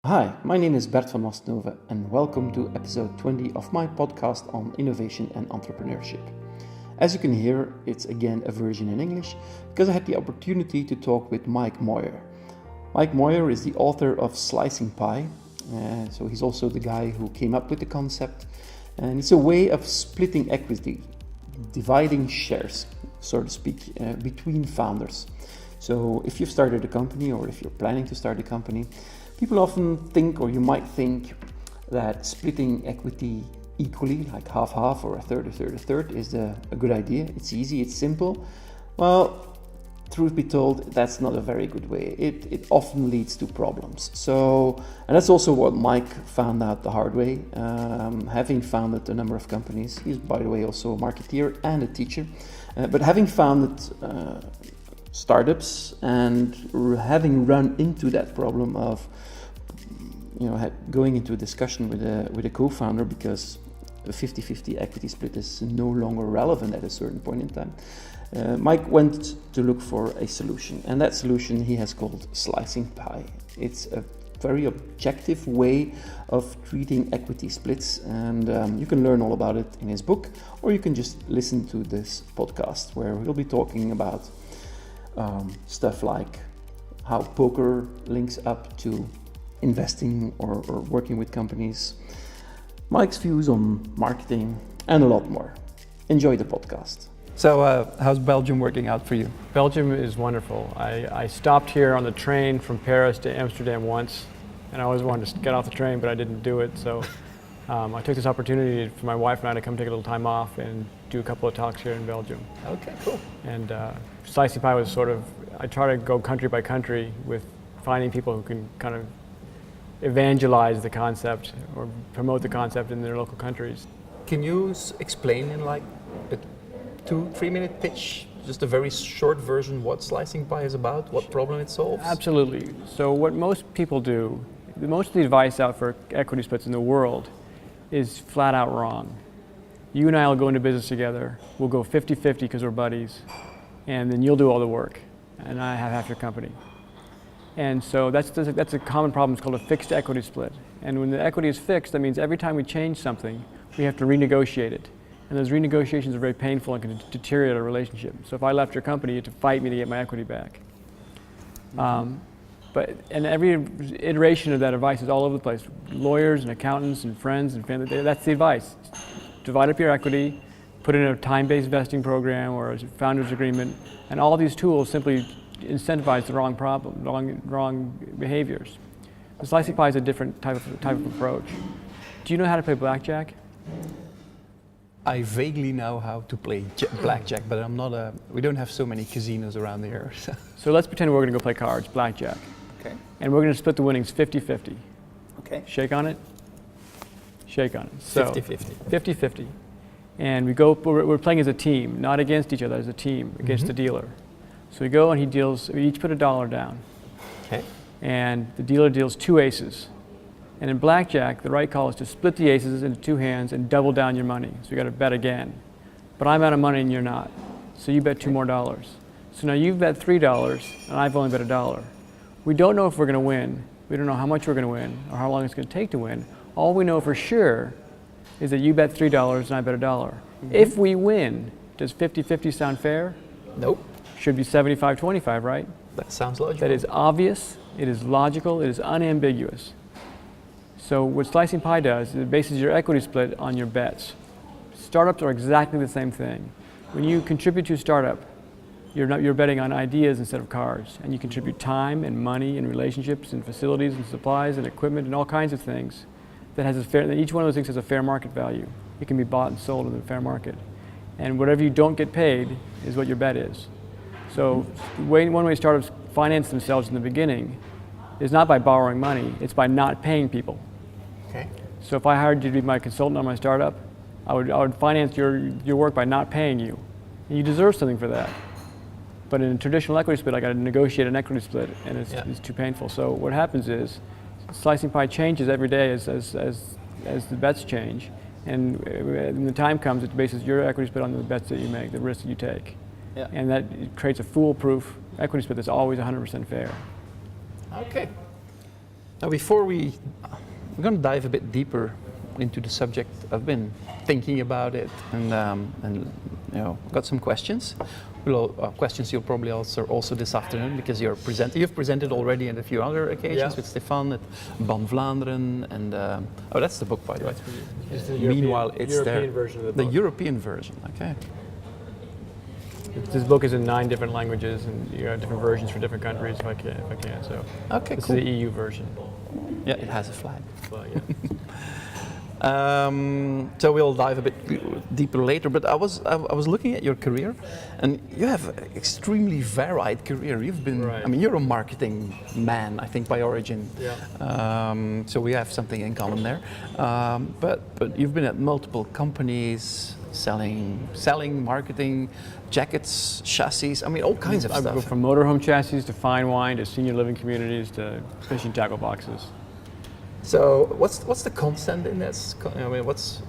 Hi, my name is Bert van Mastnove and welcome to episode 20 of my podcast on innovation and entrepreneurship. As you can hear, it's again a version in English because I had the opportunity to talk with Mike Moyer. Mike Moyer is the author of Slicing Pie, so he's also the guy who came up with the concept, and it's a way of splitting equity, dividing shares, so to speak, between founders. So if you've started a company or if you're planning to start a company, people often think, or you might think, that splitting equity equally, like half-half or a third, is a good idea. It's easy, it's simple. Well, truth be told, that's not a very good way. It often leads to problems. And that's also what Mike found out the hard way, having founded a number of companies. He's, by the way, also a marketeer and a teacher. But having founded startups and having run into that problem of going into a discussion with a co-founder because a 50-50 equity split is no longer relevant at a certain point in time, Mike went to look for a solution, and that solution he has called Slicing Pie. It's a very objective way of treating equity splits, and you can learn all about it in his book, or you can just listen to this podcast where he'll be talking about stuff like how poker links up to investing or working with companies, Mike's views on marketing, and a lot more. Enjoy the podcast. So how's Belgium working out for you? Belgium is wonderful. I stopped here on the train from Paris to Amsterdam once, and I always wanted to get off the train, but I didn't do it. So I took this opportunity for my wife and I to come take a little time off and do a couple of talks here in Belgium. Okay, cool. And Slicing Pie was I try to go country by country with finding people who can kind of evangelize the concept or promote the concept in their local countries. Can you explain in like a 2-3 minute pitch, just a very short version, what Slicing Pie is about, what problem it solves? Absolutely. So what most people do, most of the advice out for equity splits in the world is flat out wrong. You and I will go into business together, we'll go 50-50 because we're buddies, and then you'll do all the work, and I have half your company. And so that's a common problem. It's called a fixed equity split. And when the equity is fixed, that means every time we change something, we have to renegotiate it. And those renegotiations are very painful and can deteriorate a relationship. So if I left your company, you had to fight me to get my equity back. And every iteration of that advice is all over the place. Lawyers and accountants and friends and family, that's the advice. Divide up your equity, put in a time-based vesting program or a founder's agreement, and all these tools simply incentivize the wrong problem, wrong behaviors. The Slicing Pie is a different type of approach. Do you know how to play blackjack? I vaguely know how to play blackjack, but I'm not we don't have so many casinos around here. So let's pretend we're going to go play cards, blackjack. Okay. And we're going to split the winnings 50-50. Okay. Shake on it. Shake on it. So 50-50. 50-50. And we're playing as a team, not against each other, as a team, against the dealer. So we go and we each put $1 down. Okay. And the dealer deals 2 aces. And in blackjack, the right call is to split the aces into 2 hands and double down your money. So you got to bet again. But I'm out of money and you're not. So you bet $2 more. So now you've bet $3 and I've only bet $1. We don't know if we're going to win. We don't know how much we're going to win or how long it's going to take to win. All we know for sure is that you bet $3 and I bet $1. If we win, does 50-50 sound fair? Nope. Should be 75-25, right? That sounds logical. That is obvious, it is logical, it is unambiguous. So what Slicing Pie does is it bases your equity split on your bets. Startups are exactly the same thing. When you contribute to a startup, you're betting on ideas instead of cars, and you contribute time and money and relationships and facilities and supplies and equipment and all kinds of things that each one of those things has a fair market value. It can be bought and sold in the fair market. And whatever you don't get paid is what your bet is. So one way startups finance themselves in the beginning is not by borrowing money, it's by not paying people. Okay. So if I hired you to be my consultant on my startup, I would finance your work by not paying you. And you deserve something for that. But in a traditional equity split, I got to negotiate an equity split, and it's too painful. So what happens is, Slicing Pie changes every day as the bets change, and when the time comes, it bases your equity split on the bets that you make, the risks that you take. Yeah. And that creates a foolproof equity split that's always 100% fair. Okay. Now, we're going to dive a bit deeper into the subject. I've been thinking about it, and got some questions. Questions you'll probably also this afternoon, because you've presented already on a few other occasions with Stefan at Ban Vlaanderen, and that's the book, by the way. It's the Meanwhile, it's European version of the book. The European version, okay. This book is in 9 different languages, and you have different versions for different countries. If I can. So Okay, this cool. is the EU version. Yeah, it has a flag. But, yeah. So we'll dive a bit deeper later. But I was looking at your career, and you have an extremely varied career. You've been, Right. I mean, you're a marketing man, I think, by origin. Yeah. So we have something in common there. But you've been at multiple companies, selling, marketing, jackets, chassis. I mean, all kinds of I go stuff. from motorhome chassis to fine wine to senior living communities to fishing tackle boxes. So what's the constant in this? I mean, what's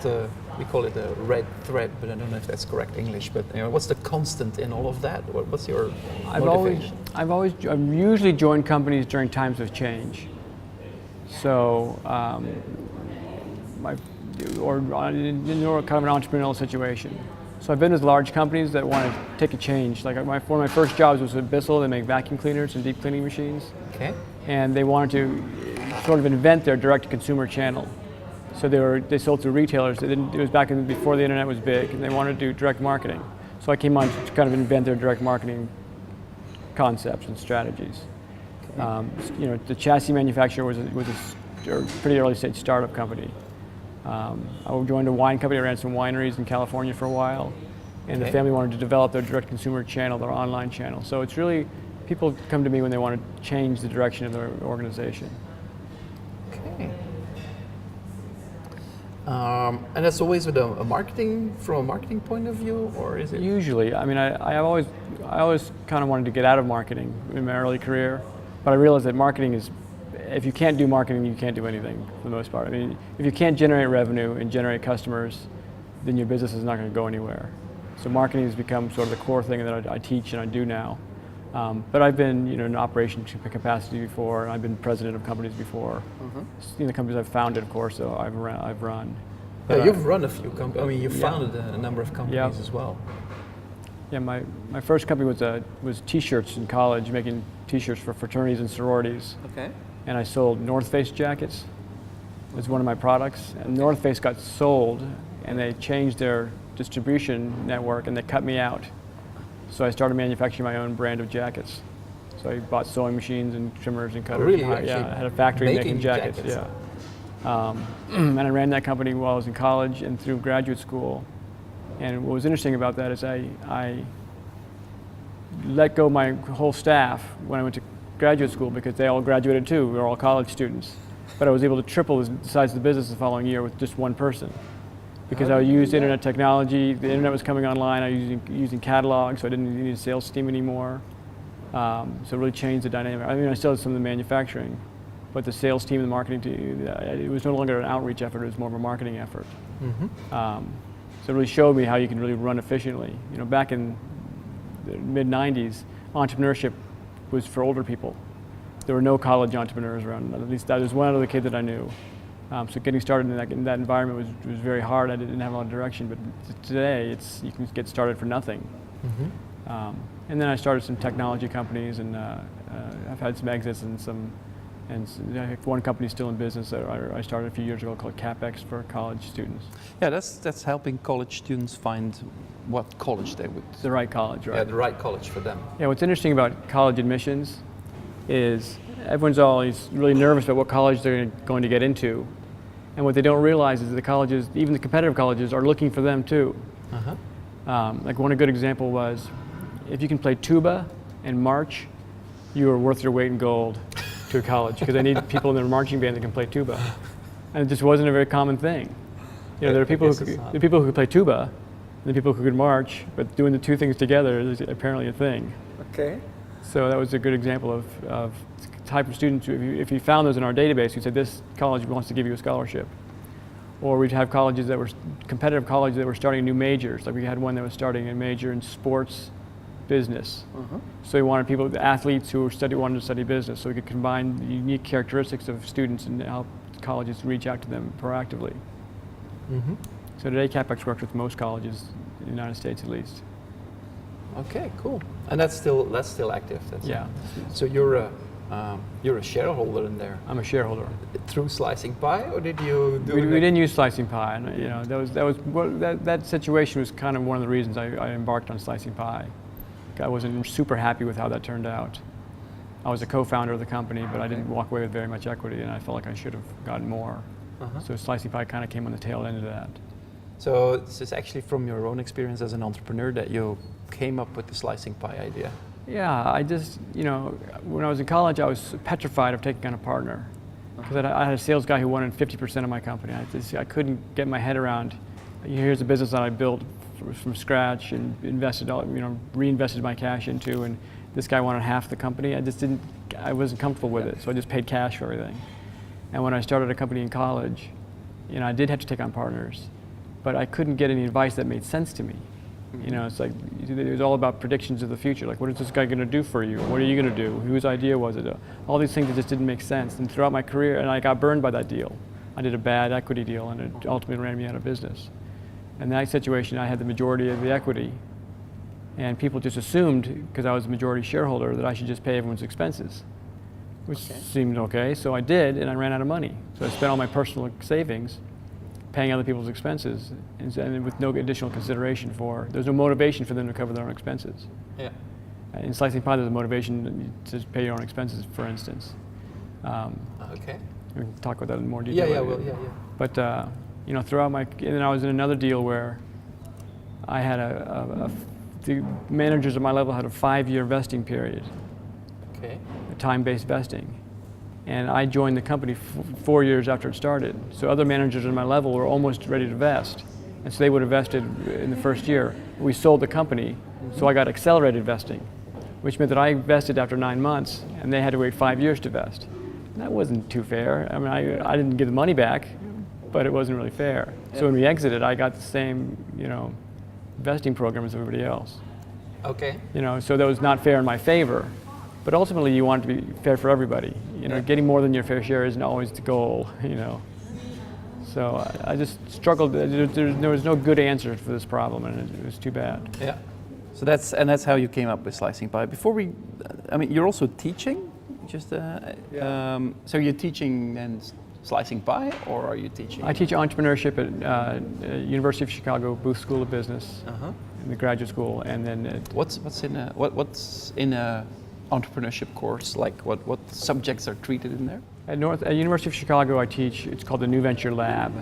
the, we call it a red thread, but I don't know if that's correct English. But what's the constant in all of that? What's your motivation? I've usually joined companies during times of change. So, or kind of an entrepreneurial situation. So I've been with large companies that want to take a change. Like one of my first jobs was with Bissell. They make vacuum cleaners and deep cleaning machines. Okay. And they wanted to sort of invent their direct-to-consumer channel. So they sold to retailers. It was back before the internet was big, and they wanted to do direct marketing. So I came on to kind of invent their direct marketing concepts and strategies. Okay. The chassis manufacturer was a pretty early stage startup company. I joined a wine company. I ran some wineries in California for a while, and the family wanted to develop their direct-consumer channel, their online channel. So it's really, people come to me when they want to change the direction of their organization. Okay. And that's always with a marketing, from a marketing point of view, or is it? Usually, I mean, I always kind of wanted to get out of marketing in my early career, but I realized that marketing is, if you can't do marketing, you can't do anything for the most part. I mean, if you can't generate revenue and generate customers, then your business is not going to go anywhere. So marketing has become sort of the core thing that I teach and I do now. But I've been, in operation capacity before, and I've been president of companies before. The companies I've founded, of course, so I've run. But you've run a few companies. I mean, you've founded a number of companies as well. Yeah, my first company was T-shirts in college, making T-shirts for fraternities and sororities. Okay. And I sold North Face jackets. It was one of my products. And North Face got sold, and they changed their distribution network, and they cut me out. So I started manufacturing my own brand of jackets. So I bought sewing machines and trimmers and cutters. Really? I had a factory making jackets. Yeah. And I ran that company while I was in college and through graduate school. And what was interesting about that is I let go my whole staff when I went to graduate school because they all graduated too. We were all college students. But I was able to triple the size of the business the following year with just one person. Because I used internet technology, the internet was coming online, I was using catalogs, so I didn't need a sales team anymore. So it really changed the dynamic. I mean, I still did some of the manufacturing, but the sales team and the marketing team, it was no longer an outreach effort, it was more of a marketing effort. So it really showed me how you can really run efficiently. Back in the mid-90s, entrepreneurship was for older people. There were no college entrepreneurs around, at least that was one other kid that I knew. So getting started in that environment was very hard. I didn't have a lot of direction, but today you can get started for nothing. And then I started some technology companies, and I've had some exits and one company's still in business that I started a few years ago called CapEx for college students. Yeah, that's helping college students find what college they would. The right college, right? Yeah, the right college for them. Yeah, what's interesting about college admissions is everyone's always really nervous about what college they're going to get into. And what they don't realize is that the colleges, even the competitive colleges, are looking for them too. Like one good example was, if you can play tuba and march, you are worth your weight in gold to a college, because they need people in their marching band that can play tuba. And it just wasn't a very common thing. There are people who could play tuba, and the people who could march, but doing the two things together is apparently a thing. Okay. So that was a good example of the type of students, if you found those in our database, you said this college wants to give you a scholarship. Or we'd have colleges that were, competitive colleges that were starting new majors. Like we had one that was starting a major in sports business. So he wanted people, the athletes who wanted to study business, so he could combine the unique characteristics of students and help colleges reach out to them proactively. So today CapEx works with most colleges in the United States at least. Okay, cool. And that's still active. Yeah. So you're a shareholder in there. I'm a shareholder. Through Slicing Pie, or did you do? We didn't use Slicing Pie, and you know that situation was kind of one of the reasons I embarked on Slicing Pie. I wasn't super happy with how that turned out. I was a co-founder of the company, but I didn't walk away with very much equity, and I felt like I should have gotten more. So Slicing Pie kind of came on the tail end of that. So this is actually from your own experience as an entrepreneur that you came up with the Slicing Pie idea. Yeah, I just, you know, when I was in college, I was petrified of taking on a partner. Because I had a sales guy who wanted 50% of my company. I couldn't get my head around, here's a business that I built from scratch and reinvested my cash into, and this guy wanted half the company. I wasn't comfortable with it, so I just paid cash for everything. And when I started a company in college, you know, I did have to take on partners, but I couldn't get any advice that made sense to me. You know, it's like, it was all about predictions of the future. Like, what is this guy going to do for you? What are you going to do? Whose idea was it? All these things that just didn't make sense. And throughout my career, and I got burned by that deal. I did a bad equity deal, and it ultimately ran me out of business. In that situation, I had the majority of the equity. And people just assumed, because I was a majority shareholder, that I should just pay everyone's expenses, which seemed okay. So I did, and I ran out of money. So I spent all my personal savings paying other people's expenses, and with no additional consideration there's no motivation for them to cover their own expenses. Yeah. In Slicing Pie, there's a motivation to pay your own expenses, for instance. Okay. We can talk about that in more detail. Yeah. But you know, throughout and then I was in another deal where I had the managers at my level had a 5-year vesting period. Okay. A time-based vesting. And I joined the company 4 years after it started. So other managers at my level were almost ready to vest. And so they would have vested in the first year. We sold the company, so I got accelerated vesting, which meant that I vested after 9 months, and they had to wait 5 years to vest. And that wasn't too fair. I mean, I didn't get the money back, but it wasn't really fair. So when we exited, I got the same, you know, vesting program as everybody else. Okay. You know, so that was not fair in my favor. But ultimately, you want it to be fair for everybody. You know, getting more than your fair share isn't always the goal. You know, so I just struggled. There was no good answer for this problem, and it was too bad. Yeah. So that's how you came up with Slicing Pie. I mean, you're also teaching. So you're teaching then Slicing Pie, or are you teaching? I teach entrepreneurship at University of Chicago Booth School of Business in the graduate school, and then what's in a entrepreneurship course? Like what subjects are treated in there? At University of Chicago, I teach, it's called the New Venture Lab,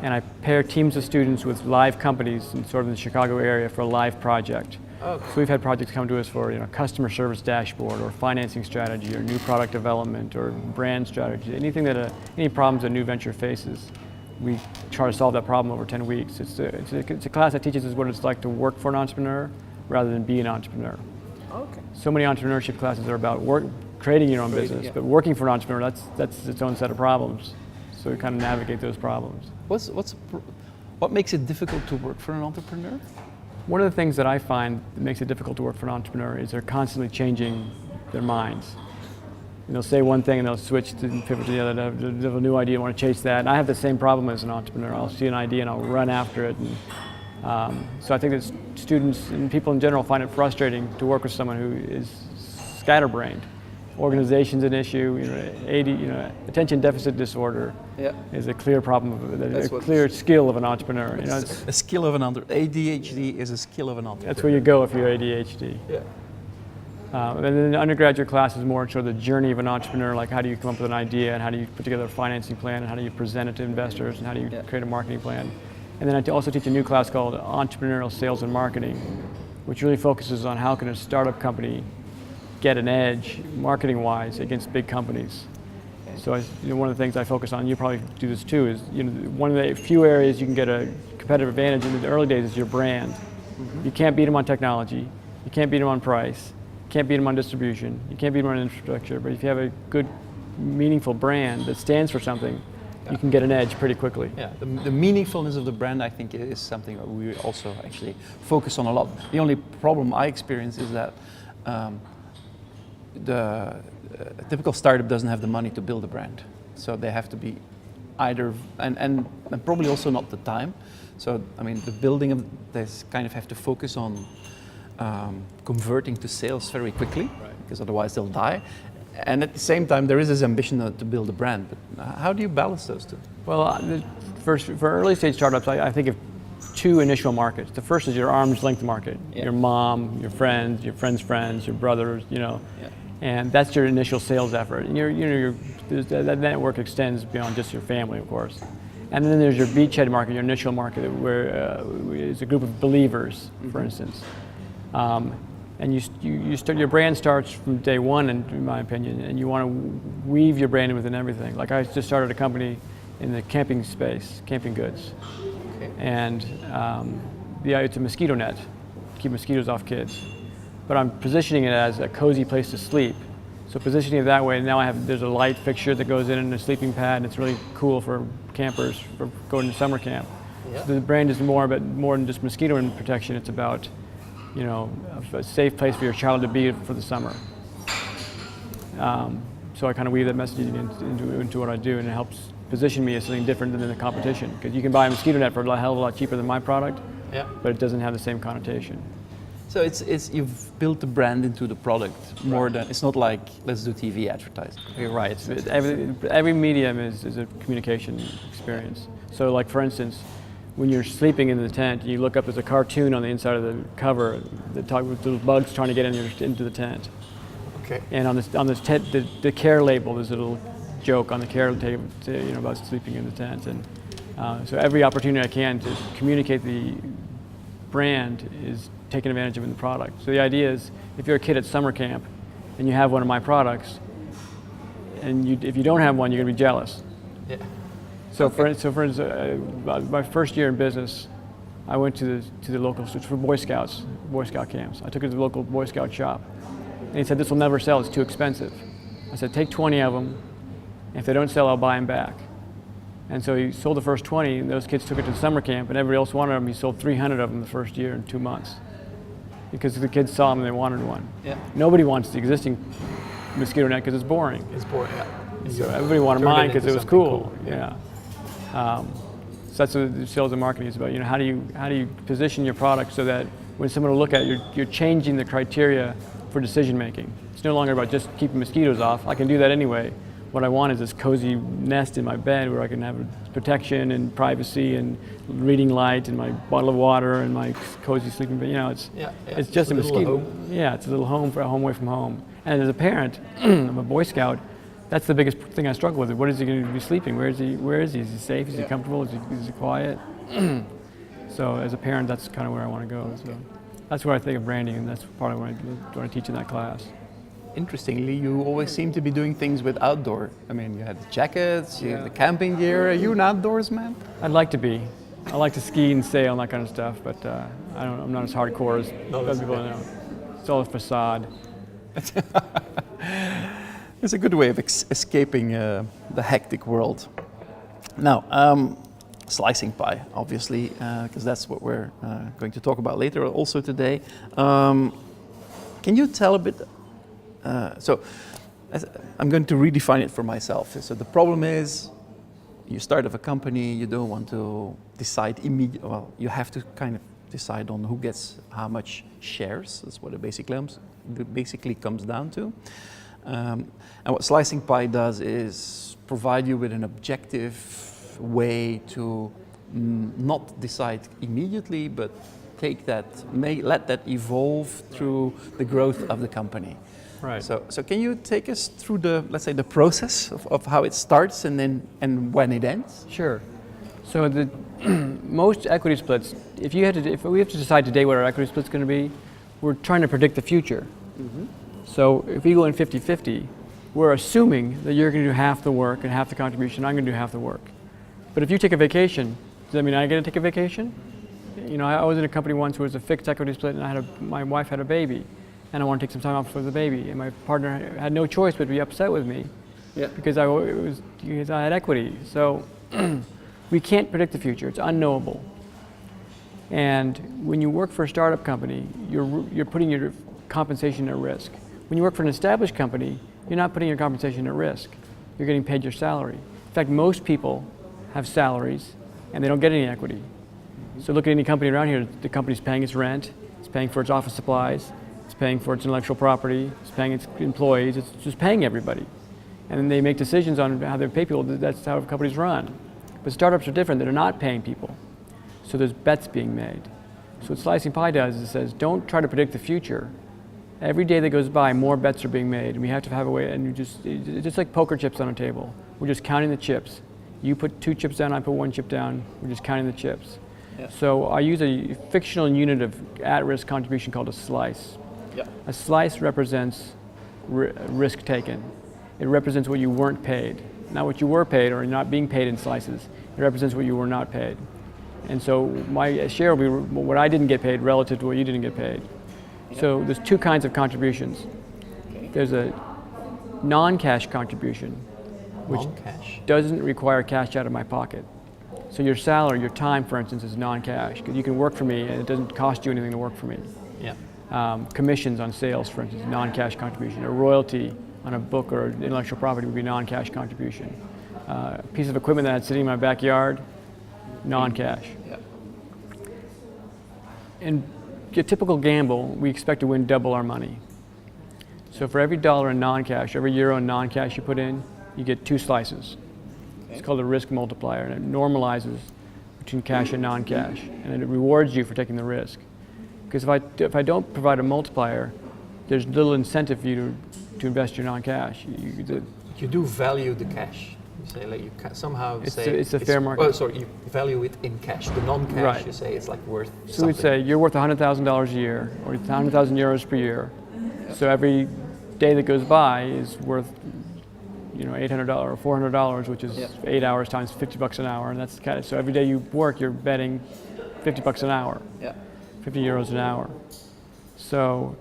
and I pair teams of students with live companies in sort of the Chicago area for a live project. So we've had projects come to us for, you know, customer service dashboard, or financing strategy, or new product development, or brand strategy, anything that any problems a new venture faces. We try to solve that problem over 10 weeks. It's a class that teaches us what it's like to work for an entrepreneur rather than be an entrepreneur. Okay. So many entrepreneurship classes are about creating your own business, but working for an entrepreneur, that's its own set of problems. So we kind of navigate those problems. What makes it difficult to work for an entrepreneur? One of the things that I find that makes it difficult to work for an entrepreneur is they're constantly changing their minds. And they'll say one thing and they'll switch to pivot to the other. They have a new idea, want to chase that. And I have the same problem as an entrepreneur. I'll see an idea and I'll run after it. And, so I think that students and people in general find it frustrating to work with someone who is scatterbrained. Organization's an issue. Attention deficit disorder is a clear problem, a clear skill of an entrepreneur. It's a skill of an entrepreneur. ADHD is a skill of an entrepreneur. That's where you go if you're ADHD. Yeah. And then the undergraduate class is more sort of the journey of an entrepreneur, like how do you come up with an idea, and how do you put together a financing plan, and how do you present it to investors, and how do you create a marketing plan. And then I also teach a new class called Entrepreneurial Sales and Marketing, which really focuses on how can a startup company get an edge marketing-wise against big companies. So one of the things I focus on, you probably do this too, is one of the few areas you can get a competitive advantage in the early days is your brand. You can't beat them on technology, you can't beat them on price, you can't beat them on distribution, you can't beat them on infrastructure, but if you have a good, meaningful brand that stands for something, you can get an edge pretty quickly. Yeah, the meaningfulness of the brand, I think, is something that we also actually focus on a lot. The only problem I experience is that a typical startup doesn't have the money to build a brand, so they have to be either and probably also not the time. So I mean, the building of this kind of have to focus on converting to sales very quickly, because otherwise they'll die. And at the same time, there is this ambition to build a brand. But how do you balance those two? Well, for early stage startups, I think of two initial markets. The first is your arm's length market. Yeah. Your mom, your friend's friends, your brothers, Yeah. And that's your initial sales effort. And that network extends beyond just your family, of course. And then there's your beachhead market, your initial market, where it's a group of believers, for instance. And you start, your brand starts from day one, in my opinion, and you want to weave your brand in within everything. Like I just started a company in the camping space, camping goods. Okay. And it's a mosquito net to keep mosquitoes off kids. But I'm positioning it as a cozy place to sleep. So positioning it that way, now there's a light fixture that goes in and a sleeping pad, and it's really cool for campers for going to summer camp. Yeah. So the brand is more than just mosquito protection. It's about a safe place for your child to be for the summer. So I kind of weave that messaging into what I do, and it helps position me as something different than the competition. Because you can buy a mosquito net for a hell of a lot cheaper than my product, but it doesn't have the same connotation. So it's you've built the brand into the product more than, it's not like let's do TV advertising. You're right. Every medium is a communication experience. So like for instance, when you're sleeping in the tent, you look up, there's a cartoon on the inside of the cover that talks with little bugs trying to get into the tent. Okay. And on this tent, the care label, there's a little joke on the care table, about sleeping in the tent. And so every opportunity I can to communicate the brand is taking advantage of in the product. So the idea is, if you're a kid at summer camp and you have one of my products, and if you don't have one, you're going to be jealous. Yeah. So for instance, my first year in business, I went to the local, for Boy Scouts, Boy Scout camps. I took it to the local Boy Scout shop, and he said, "This will never sell. It's too expensive." I said, "Take 20 of them. And if they don't sell, I'll buy them back." And so he sold the first 20, and those kids took it to the summer camp, and everybody else wanted them. He sold 300 of them the first year in 2 months, because the kids saw them and they wanted one. Yeah. Nobody wants the existing mosquito net because it's boring. It's boring. Yeah. So everybody wanted mine because it was cool. Yeah. So that's what the sales and marketing is about. How do you position your product so that when someone will look at it, you're changing the criteria for decision making. It's no longer about just keeping mosquitoes off. I can do that anyway. What I want is this cozy nest in my bed where I can have protection and privacy and reading light and my bottle of water and my cozy sleeping bed. It's just a mosquito. Home. Yeah, it's a little home away from home. And as a parent, I'm a Boy Scout. That's the biggest thing I struggle with. What is he going to be sleeping? Where is he? Is he safe? Is he comfortable? Is he quiet? So as a parent, that's kind of where I want to go. So that's where I think of branding, and that's part of what I teach in that class. Interestingly, you always seem to be doing things with outdoor. I mean, you had the jackets, you had the camping gear. Are you an outdoors man? I'd like to be. I like to ski and sail and that kind of stuff, but I'm not as hardcore as other people know. It's all a facade. It's a good way of escaping the hectic world. Now, slicing pie, obviously, because that's what we're going to talk about later also today. Can you tell a bit? I'm going to redefine it for myself. So the problem is, you start up a company, you don't want to decide immediately. Well, you have to kind of decide on who gets how much shares. That's what it basically comes down to. And what Slicing Pie does is provide you with an objective way to not decide immediately, but let that evolve through the growth of the company. Right. So can you take us through the process of how it starts and when it ends? Sure. So the most equity splits, if we have to decide today what our equity split's going to be, we're trying to predict the future. Mm-hmm. So if we go in 50-50, we're assuming that you're going to do half the work and half the contribution, I'm going to do half the work. But if you take a vacation, does that mean I get to take a vacation? I was in a company once where it was a fixed equity split, and my wife had a baby, and I wanted to take some time off for the baby, and my partner had no choice but to be upset with me because I had equity. So We can't predict the future. It's unknowable. And when you work for a startup company, you're putting your compensation at risk. When you work for an established company, you're not putting your compensation at risk. You're getting paid your salary. In fact, most people have salaries and they don't get any equity. So look at any company around here, the company's paying its rent, it's paying for its office supplies, it's paying for its intellectual property, it's paying its employees, it's just paying everybody. And then they make decisions on how they pay people. That's how companies run. But startups are different. They're not paying people. So there's bets being made. So what Slicing Pie does is it says, don't try to predict the future. Every day that goes by, more bets are being made. And we have to have a way, and it's just like poker chips on a table. We're just counting the chips. You put 2 chips down, I put 1 chip down. We're just counting the chips. Yeah. So I use a fictional unit of at-risk contribution called a slice. Yeah. A slice represents risk taken. It represents what you weren't paid. Not what you were paid or not being paid in slices. It represents what you were not paid. And so my share will be what I didn't get paid relative to what you didn't get paid. So there's 2 kinds of contributions. There's a non-cash contribution, which doesn't require cash out of my pocket. So your salary, your time, for instance, is non-cash, because you can work for me and it doesn't cost you anything to work for me. Yeah. Commissions on sales, for instance, non-cash contribution. A royalty on a book or intellectual property would be non-cash contribution. A piece of equipment that I had sitting in my backyard, non-cash. Yeah. In a typical gamble, we expect to win double our money. So for every dollar in non-cash, every euro in non-cash you put in, you get 2 slices. It's called a risk multiplier, and it normalizes between cash and non-cash, and it rewards you for taking the risk. Because if I don't provide a multiplier, there's little incentive for you to invest your non-cash. You do value the cash. You say like you somehow it's a fair market. Oh, sorry, you value it in cash. The non-cash, right. You say it's like worth. So something. We'd say you're worth $100,000 a year, or 100,000 euros per year. Yeah. So every day that goes by is worth, $800 or $400, which is 8 hours times $50 an hour, and that's kind of, so every day you work, you're betting $50 an hour, 50 euros an hour. So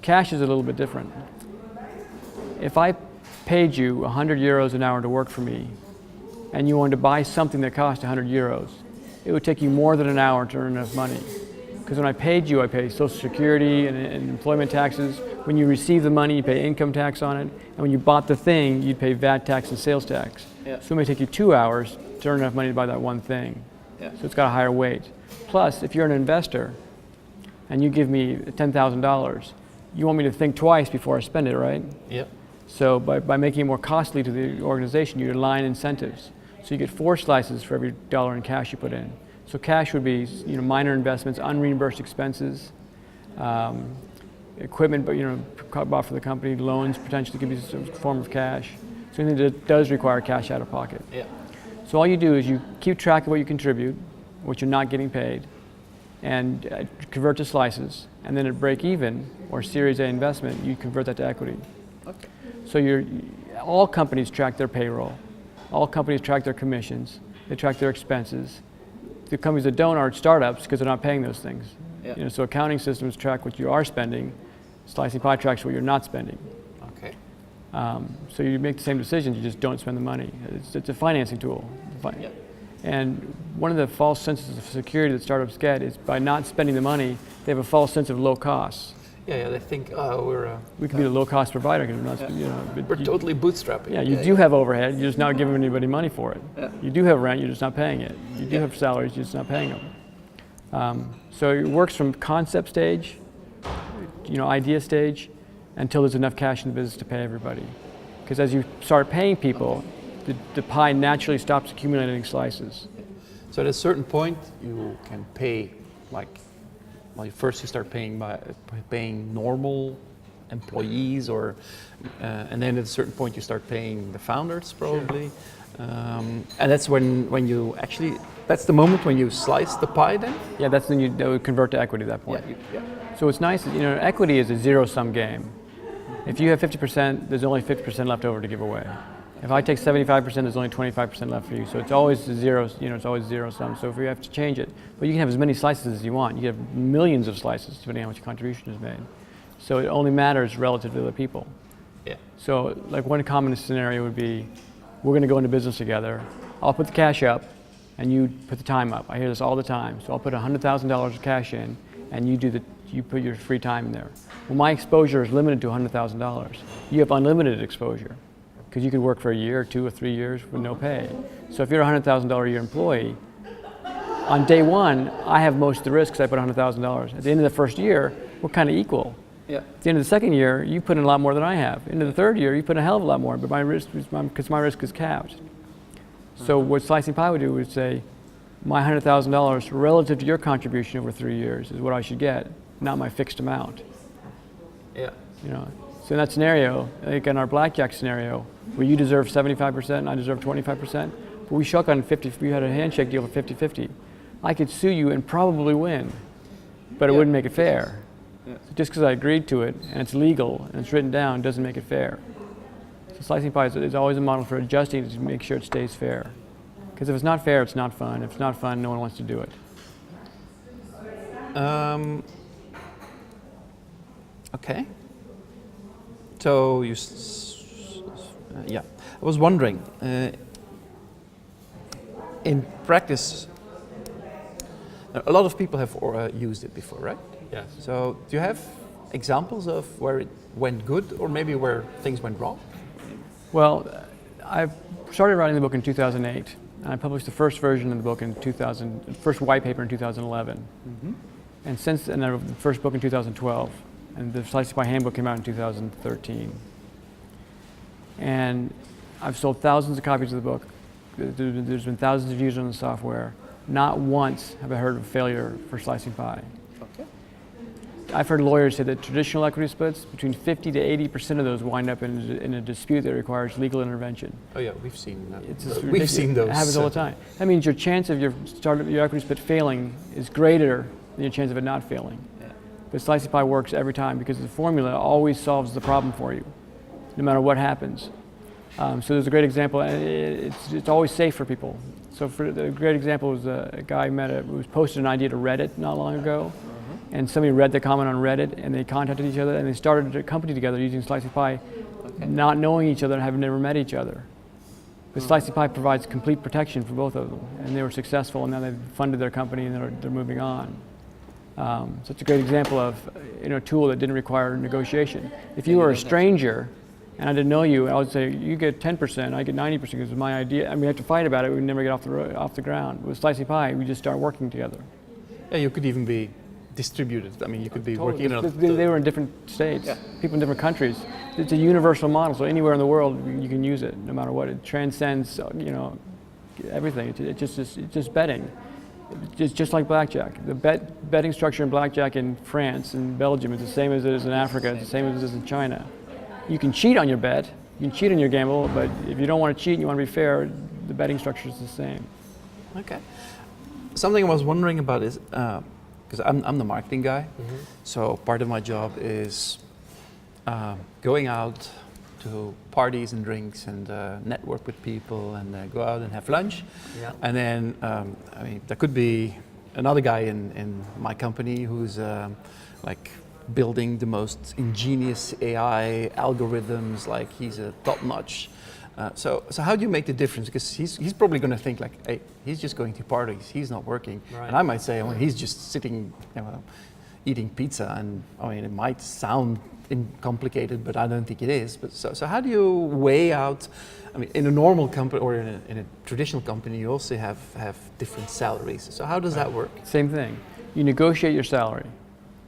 cash is a little bit different. If I paid you 100 euros an hour to work for me, and you wanted to buy something that cost 100 euros, it would take you more than an hour to earn enough money. Because when I paid you, I pay Social Security and employment taxes. When you receive the money, you pay income tax on it. And when you bought the thing, you'd pay VAT tax and sales tax. Yeah. So it may take you 2 hours to earn enough money to buy that one thing. Yeah. So it's got a higher weight. Plus, if you're an investor and you give me $10,000, you want me to think twice before I spend it, right? Yep. So by making it more costly to the organization, you align incentives. So you get 4 slices for every dollar in cash you put in. So cash would be minor investments, unreimbursed expenses, equipment, but bought for the company, loans potentially could be some form of cash. So anything that does require cash out of pocket. Yeah. So all you do is you keep track of what you contribute, what you're not getting paid, and convert to slices. And then at break even or Series A investment, you convert that to equity. Okay. So all companies track their payroll. All companies track their commissions. They track their expenses. The companies that don't are startups because they're not paying those things. Yeah. So accounting systems track what you are spending. Slicing Pie tracks what you're not spending. Okay. So you make the same decisions, you just don't spend the money. It's a financing tool. Yeah. And one of the false senses of security that startups get is by not spending the money, they have a false sense of low costs. Yeah, they think, we can be the low-cost provider because we're totally bootstrapping. Yeah, you do have overhead. You're just not giving anybody money for it. Yeah. You do have rent. You're just not paying it. You do have salaries. You're just not paying them. So it works from concept stage, idea stage, until there's enough cash in the business to pay everybody. Because as you start paying people, the pie naturally stops accumulating slices. So at a certain point, you can pay first you start paying by paying normal employees, and then at a certain point you start paying the founders probably, sure. And that's when you actually, that's the moment when you slice the pie then? Yeah, that's when you convert to equity at that point. Yeah. So what's nice is, equity is a zero-sum game. If you have 50%, there's only 50% left over to give away. If I take 75%, there's only 25% left for you. So it's always zero, it's always zero sum. So if we have to change it, but you can have as many slices as you want. You can have millions of slices depending on how much contribution is made. So it only matters relative to other people. Yeah. So like one common scenario would be we're going to go into business together. I'll put the cash up, and you put the time up. I hear this all the time. So I'll put $100,000 of cash in, and you put your free time in there. Well, my exposure is limited to $100,000. You have unlimited exposure, because you could work for a year, 2 or 3 years with no pay. So if you're a $100,000 a year employee, on day one, I have most of the risk because I put $100,000. At the end of the first year, we're kind of equal. Yeah. At the end of the second year, you put in a lot more than I have. Into the third year, you put in a hell of a lot more, but my risk is capped. So what Slicing Pie would do would say, my $100,000 relative to your contribution over 3 years is what I should get, not my fixed amount. Yeah. You know, so in that scenario, like in our blackjack scenario, where you deserve 75% and I deserve 25%, but we shook on 50, we had a handshake deal for 50-50. I could sue you and probably win, but it wouldn't make it fair. Yeah. So just because I agreed to it and it's legal and it's written down doesn't make it fair. So Slicing Pie is always a model for adjusting to make sure it stays fair. Because if it's not fair, it's not fun. If it's not fun, no one wants to do it. Okay. So yeah, I was wondering, in practice, a lot of people have used it before, right? Yes. So do you have examples of where it went good or maybe where things went wrong? Well, I started writing the book in 2008, and I published the first version of the book in first white paper in 2011. Mm-hmm. And since then, the first book in 2012, and the Slicing Pie Handbook came out in 2013. And I've sold thousands of copies of the book. There's been thousands of users on the software. Not once have I heard of a failure for Slicing Pie. Okay. I've heard lawyers say that traditional equity splits, between 50 to 80% of those wind up in a dispute that requires legal intervention. Oh yeah, we've seen that. We've seen those. It happens all the time. That means your chance of your equity split failing is greater than your chance of it not failing. Yeah. But Slicing Pie works every time because the formula always solves the problem for you, no matter what happens. So there's a great example, and it's always safe for people. So a great example was a guy who was posted an idea to Reddit not long ago, and somebody read the comment on Reddit, and they contacted each other, and they started a company together using Slicing Pie, not knowing each other and having never met each other. But Slicing Pie provides complete protection for both of them, and they were successful, and now they've funded their company, and they're moving on. So it's a great example of a tool that didn't require negotiation. If you were a stranger, and I didn't know you, I would say, you get 10%, I get 90% because it's my idea. And we have to fight about it, we never get off the ground. With Slicing Pie, we just start working together. Yeah, you could even be distributed. I mean, you could be Totally. working They were in different states, people in different countries. It's a universal model, so anywhere in the world you can use it, no matter what. It transcends, everything. It's just betting. It's just like blackjack. The betting structure in blackjack in France and Belgium is the same as it is in Africa. It's the same as it is in China. You can cheat on your bet, you can cheat on your gamble, but if you don't want to cheat and you want to be fair, the betting structure is the same. Okay. Something I was wondering about is, because I'm the marketing guy, so part of my job is going out to parties and drinks and network with people and go out and have lunch. Yeah. And then, there could be another guy in my company who's building the most ingenious AI algorithms, like he's a top-notch. So how do you make the difference? Because he's probably going to think like, hey, he's just going to parties, he's not working. Right. And I might say, well, he's just sitting, eating pizza. And it might sound complicated, but I don't think it is. But so how do you weigh out? In a normal company or in a traditional company, you also have different salaries. So how does that work? Same thing. You negotiate your salary.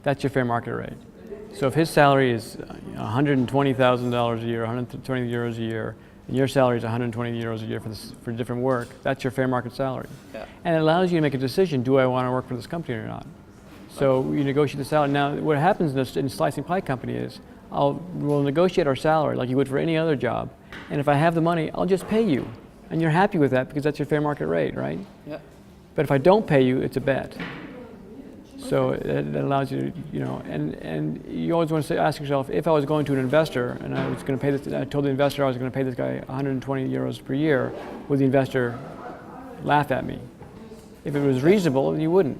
That's your fair market rate. So if his salary is $120,000 a year, 120 euros a year, and your salary is 120 euros a year for different work, that's your fair market salary. Yeah. And it allows you to make a decision, do I want to work for this company or not? So you negotiate the salary. Now, what happens in a Slicing Pie company is, we'll negotiate our salary like you would for any other job, and if I have the money, I'll just pay you. And you're happy with that because that's your fair market rate, right? Yeah. But if I don't pay you, it's a bet. So it allows you, and you always want to ask yourself, if I was going to an investor and I was going to pay this, I told the investor I was going to pay this guy 120 euros per year, would the investor laugh at me? If it was reasonable, you wouldn't.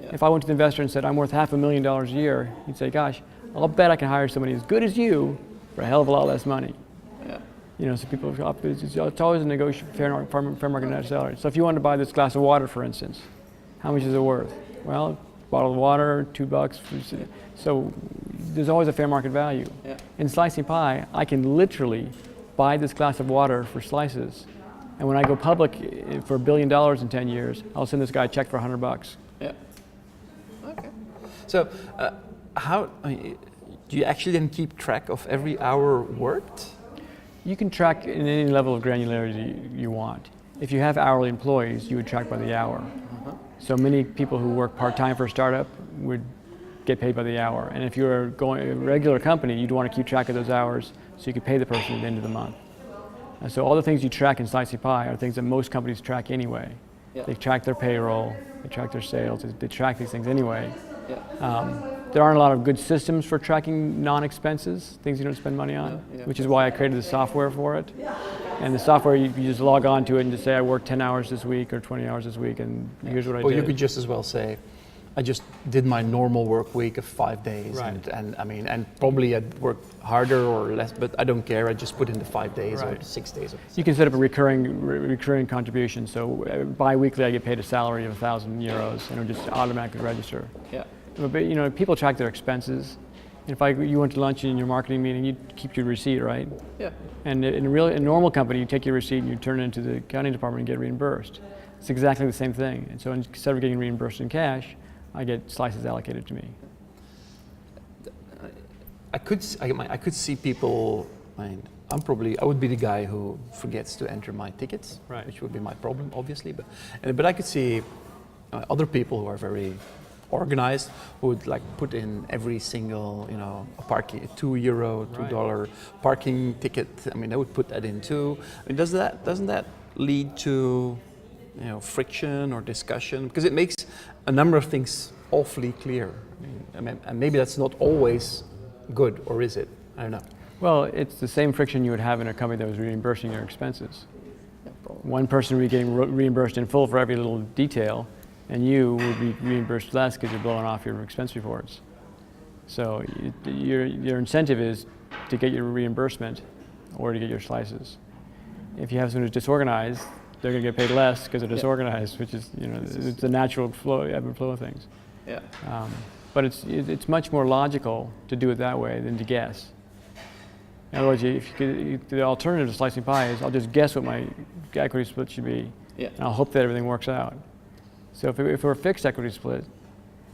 Yeah. If I went to the investor and said, I'm worth $500,000 a year, he'd say, gosh, I'll bet I can hire somebody as good as you for a hell of a lot less money. Yeah. So people, it's always a negotiable fair market net salary. So if you wanted to buy this glass of water, for instance, how much is it worth? Well, bottle of water, $2. So there's always a fair market value. Yeah. In slicing pie, I can literally buy this glass of water for slices. And when I go public for $1 billion in 10 years, I'll send this guy a check for $100. Yeah. Okay. So how do you actually then keep track of every hour worked? You can track in any level of granularity you want. If you have hourly employees, you would track by the hour. So many people who work part-time for a startup would get paid by the hour. And if you're a regular company, you'd want to keep track of those hours so you could pay the person at the end of the month. And so all the things you track in Slicey Pie are things that most companies track anyway. Yeah. They track their payroll, they track their sales, they track these things anyway. Yeah. There aren't a lot of good systems for tracking non-expenses, things you don't spend money on, which is why I created the software for it. And the software, you just log on to it and just say, I worked 10 hours this week or 20 hours this week, and here's what I did. Or you could just as well say, I just did my normal work week of 5 days, Right. and probably I'd work harder or less, but I don't care. I just put in the 5 days or Right. 6 days. You can set up a recurring contribution. So bi-weekly I get paid a salary of 1,000 euros and it'll just automatically register. Yeah. But people track their expenses. If you went to lunch in your marketing meeting, you'd keep your receipt, right? Yeah. And in a normal company, you take your receipt and you turn it into the accounting department and get reimbursed. It's exactly the same thing. And so instead of getting reimbursed in cash, I get slices allocated to me. I could see people. I would be the guy who forgets to enter my tickets, Right. which would be my problem, obviously. But I could see other people who are very organized who would like put in every single a parking €2, $2 parking ticket. They would put that in too. Doesn't that lead to friction or discussion, because it makes a number of things awfully clear. And maybe that's not always good, or is it? I don't know. Well, it's the same friction you would have in a company that was reimbursing your expenses. One person would be getting reimbursed in full for every little detail, and you would be reimbursed less because you're blowing off your expense reports. So your incentive is to get your reimbursement or to get your slices. If you have someone who's disorganized, they're going to get paid less because they're disorganized, which is it's the natural ebb and flow of things. Yeah. But it's much more logical to do it that way than to guess. In other words, the alternative to slicing pie is I'll just guess what my equity split should be, and I'll hope that everything works out. So if we're a fixed equity split,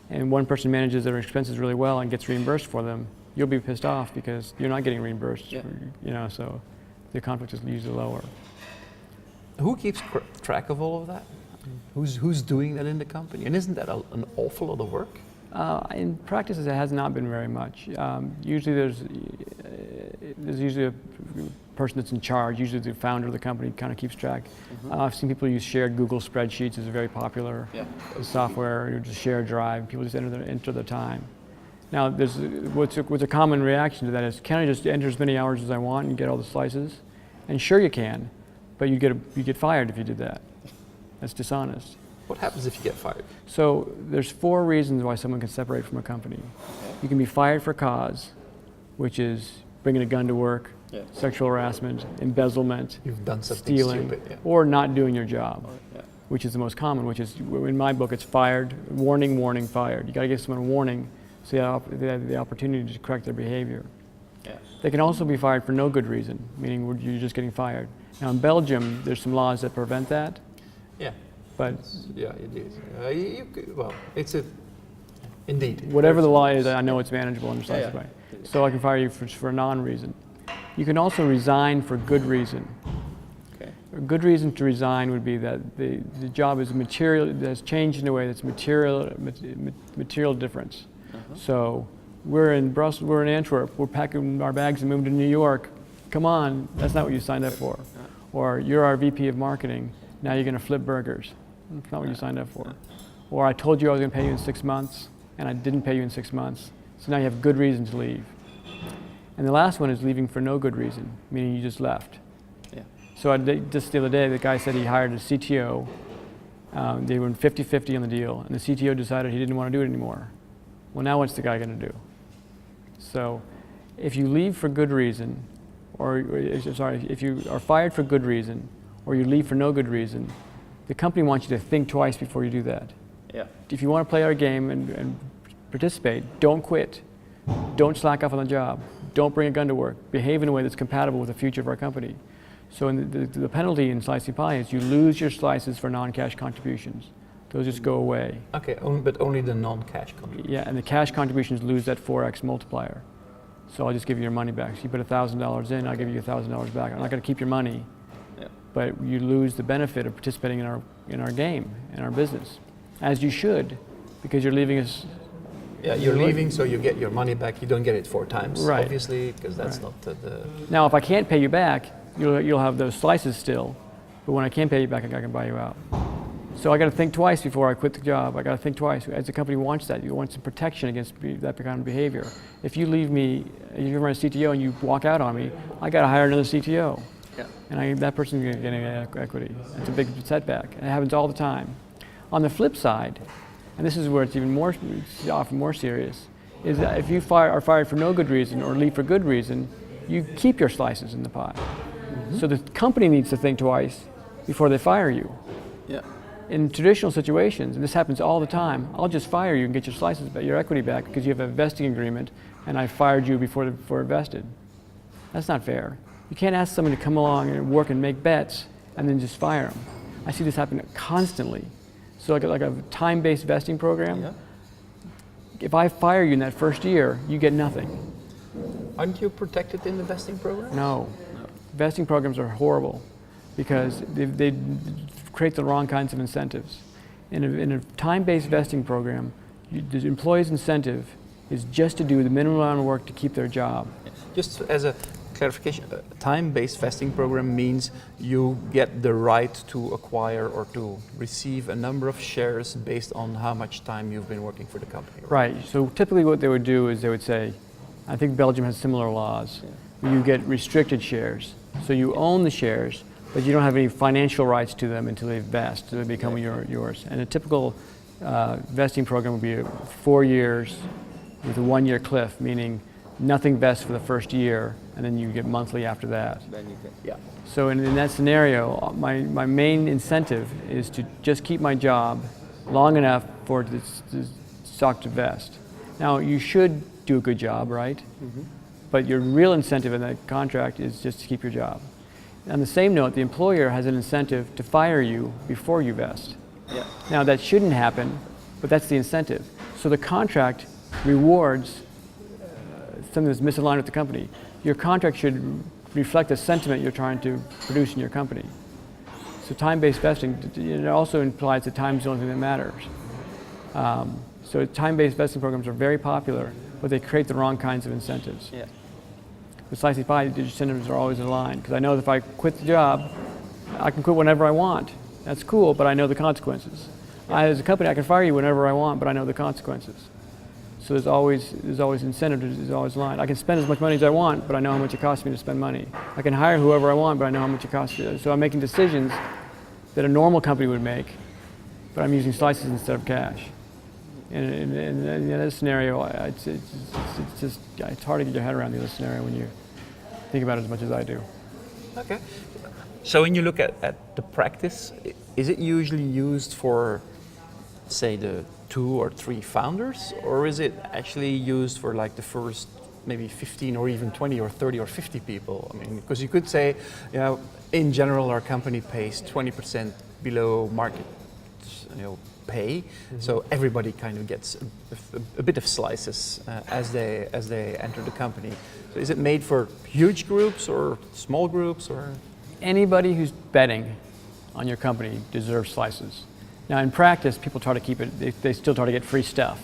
and one person manages their expenses really well and gets reimbursed for them, you'll be pissed off because you're not getting reimbursed. So the conflict is usually lower. Who keeps track of all of that? Who's doing that in the company? And isn't that an awful lot of work? In practice, it has not been very much. Usually there's usually a person that's in charge. Usually the founder of the company kind of keeps track. I've seen people use shared Google spreadsheets. It's very popular. Software, you just share a drive. People just enter their time. Now, there's what's a common reaction to that is, can I just enter as many hours as I want and get all the slices? And sure you can, but you get fired if you did that. That's dishonest. What happens if you get fired? So there's 4 reasons why someone can separate from a company. You can be fired for cause, which is bringing a gun to work, sexual harassment, embezzlement, You've done something stealing, stupid, or not doing your job, which is the most common, which is, in my book, it's fired, warning, warning, fired. You gotta give someone a warning so they have the opportunity to correct their behavior. They can also be fired for no good reason, meaning you're just getting fired. Now in Belgium, there's some laws that prevent that. But it is. Indeed. Whatever the law is, I know it's manageable under Slicey Pie. So I can fire you for a non-reason. You can also resign for good reason. A good reason to resign would be that the job is has changed in a way that's material difference. So we're in Brussels, we're in Antwerp, we're packing our bags and moving to New York. Come on, that's not what you signed up for. Or you're our VP of marketing, now you're going to flip burgers. That's not what you signed up for. Or I told you I was going to pay you in 6 months, and I didn't pay you in 6 months. So now you have good reason to leave. And the last one is leaving for no good reason, meaning you just left. So just the other day, the guy said he hired a CTO. They were 50-50 on the deal, and the CTO decided he didn't want to do it anymore. Well, now what's the guy going to do? So if you leave for good reason, if you are fired for good reason, or you leave for no good reason, the company wants you to think twice before you do that. Yeah. If you want to play our game and participate, don't quit. Don't slack off on the job. Don't bring a gun to work. Behave in a way that's compatible with the future of our company. So the penalty in Slicing Pie is you lose your slices for non-cash contributions. Those just go away. Okay, but only the non-cash contribution. Yeah, and the cash contributions lose that 4x multiplier. So I'll just give you your money back. So you put $1,000 in, I'll give you $1,000 back. I'm not going to keep your money, but you lose the benefit of participating in our game, in our business, as you should, because you're leaving us. Yeah, you're leaving, so you get your money back. You don't get it 4 times, right, obviously, because that's not the. Now, if I can't pay you back, you'll have those slices still, but when I can pay you back, I can buy you out. So I got to think twice before I quit the job. I got to think twice. As the company wants that, you want some protection against that kind of behavior. If you leave me, if you're a CTO and you walk out on me, I got to hire another CTO. Yeah. And that person's going to get any equity. It's a big setback. It happens all the time. On the flip side, and this is where it's often more serious, is that if you are fired for no good reason or leave for good reason, you keep your slices in the pie. Mm-hmm. So the company needs to think twice before they fire you. Yeah. In traditional situations, and this happens all the time, I'll just fire you and get your slices back, your equity back, because you have a vesting agreement, and I fired you before it vested. That's not fair. You can't ask someone to come along and work and make bets and then just fire them. I see this happen constantly. So like a time-based vesting program, yeah. If I fire you in that first year, you get nothing. Aren't you protected in the vesting program? No. Vesting programs are horrible because they create the wrong kinds of incentives. In a time-based vesting program, the employee's incentive is just to do the minimum amount of work to keep their job. Just as a clarification, a time-based vesting program means you get the right to acquire or to receive a number of shares based on how much time you've been working for the company. Right. So typically what they would do is they would say, I think Belgium has similar laws. Yeah. You get restricted shares. So you own the shares, but you don't have any financial rights to them until they vest, they become yours. And a typical vesting program would be 4 years with a 1-year cliff, meaning nothing vests for the first year, and then you get monthly after that. Then you can, yeah. So in that scenario, my main incentive is to just keep my job long enough for the stock to vest. Now, you should do a good job, right? Mm-hmm. But your real incentive in that contract is just to keep your job. On the same note, the employer has an incentive to fire you before you vest. Yeah. Now, that shouldn't happen, but that's the incentive. So the contract rewards something that's misaligned with the company. Your contract should reflect the sentiment you're trying to produce in your company. So time-based vesting, it also implies that time is the only thing that matters. So time-based vesting programs are very popular, but they create the wrong kinds of incentives. Yeah. With Slicing Pie, the incentives are always aligned, because I know that if I quit the job, I can quit whenever I want. That's cool, but I know the consequences. Yeah. As a company, I can fire you whenever I want, but I know the consequences. So there's always incentive, there's always aligned. I can spend as much money as I want, but I know how much it costs me to spend money. I can hire whoever I want, but I know how much it costs me. So I'm making decisions that a normal company would make, but I'm using slices instead of cash. And in this scenario, it's hard to get your head around the other scenario when you think about it as much as I do. Okay. So when you look at the practice, is it usually used for, say, the 2 or 3 founders, or is it actually used for like the first maybe 15 or even 20 or 30 or 50 people? I mean, because you could say, in general, our company pays 20% below market, pay, mm-hmm. So everybody kind of gets a bit of slices as they enter the company. So is it made for huge groups or small groups, or? Anybody who's betting on your company deserves slices. Now, in practice, people try to keep it. They still try to get free stuff.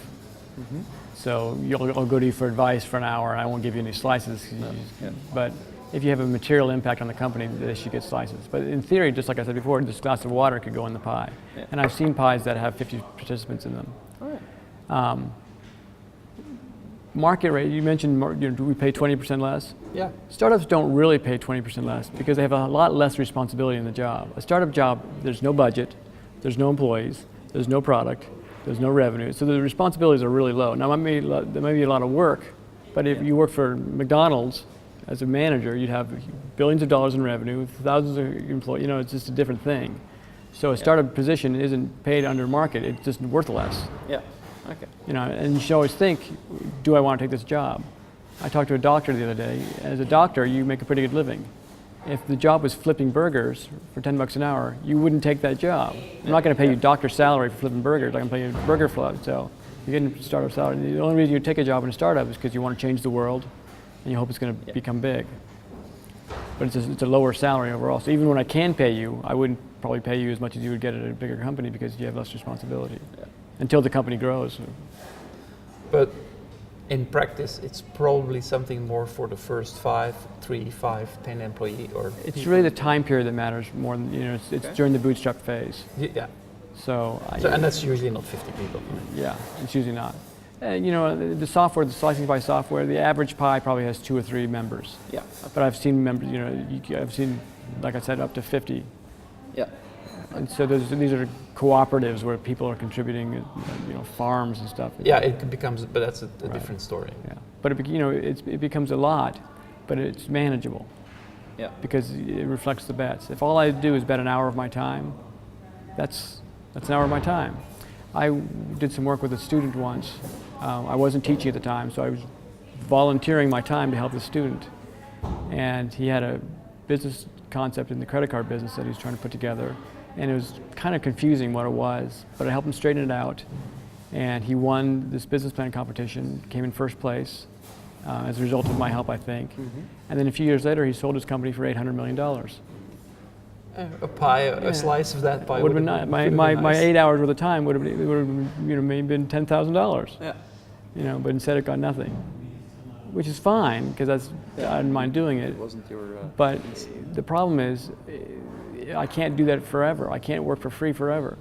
Mm-hmm. So I'll go to you for advice for an hour, and I won't give you any slices. No. Yeah. But if you have a material impact on the company, they should get slices. But in theory, just like I said before, this glass of water could go in the pie. Yeah. And I've seen pies that have 50 participants in them. All right. Market rate, you mentioned we pay 20% less. Yeah. Startups don't really pay 20% less because they have a lot less responsibility in the job. A startup job, there's no budget, there's no employees, there's no product, there's no revenue. So the responsibilities are really low. Now, there may be a lot of work, but if you work for McDonald's, As a manager, you'd have billions of dollars in revenue, thousands of employees, it's just a different thing. So a startup position isn't paid under market, it's just worth less. Yeah. Okay. And you should always think, do I want to take this job? I talked to a doctor the other day. As a doctor, you make a pretty good living. If the job was flipping burgers for $10 an hour, you wouldn't take that job. I'm not going to pay you doctor salary for flipping burgers. I'm going to pay you burger flip. So you're getting startup salary. The only reason you take a job in a startup is because you want to change the world and you hope it's going to become big. But it's a lower salary overall. So even when I can pay you, I wouldn't probably pay you as much as you would get at a bigger company because you have less responsibility until the company grows. But in practice, it's probably something more for the first 3, 5, 10 employee or. It's people. really the time period that matters more than it's during the bootstrap phase. Yeah. So and that's usually not 50 people. Yeah, it's usually not. The software, the Slicing Pie software, the average pie probably has 2 or 3 members. Yeah. But I've seen members, I've seen, like I said, up to 50. Yeah. And so these are cooperatives where people are contributing, farms and stuff. Yeah, it becomes, but that's a Right. different story. Yeah, but it becomes a lot, but it's manageable. Yeah. Because it reflects the bets. If all I do is bet an hour of my time, that's an hour of my time. I did some work with a student once. I wasn't teaching at the time, so I was volunteering my time to help the student. And he had a business concept in the credit card business that he was trying to put together. And it was kind of confusing what it was, but I helped him straighten it out. And he won this business plan competition, came in first place as a result of my help, I think. Mm-hmm. And then a few years later, he sold his company for $800 million. A pie, a slice of that pie would have been nice. My 8 hours worth of time would have maybe been $10,000. Yeah. But instead it got nothing, which is fine because I didn't mind doing it. It wasn't your. But the problem is, I can't do that forever. I can't work for free forever.